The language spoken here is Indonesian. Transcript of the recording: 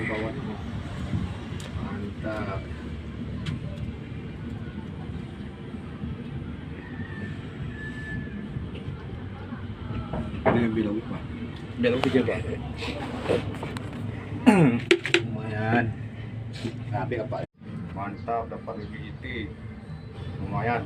di bawah ini. Mantap. Ini yang bilang apa? Bilang kecil Pak. Lumayan. Grabe apa? Mantap dapat rezeki. Lumayan.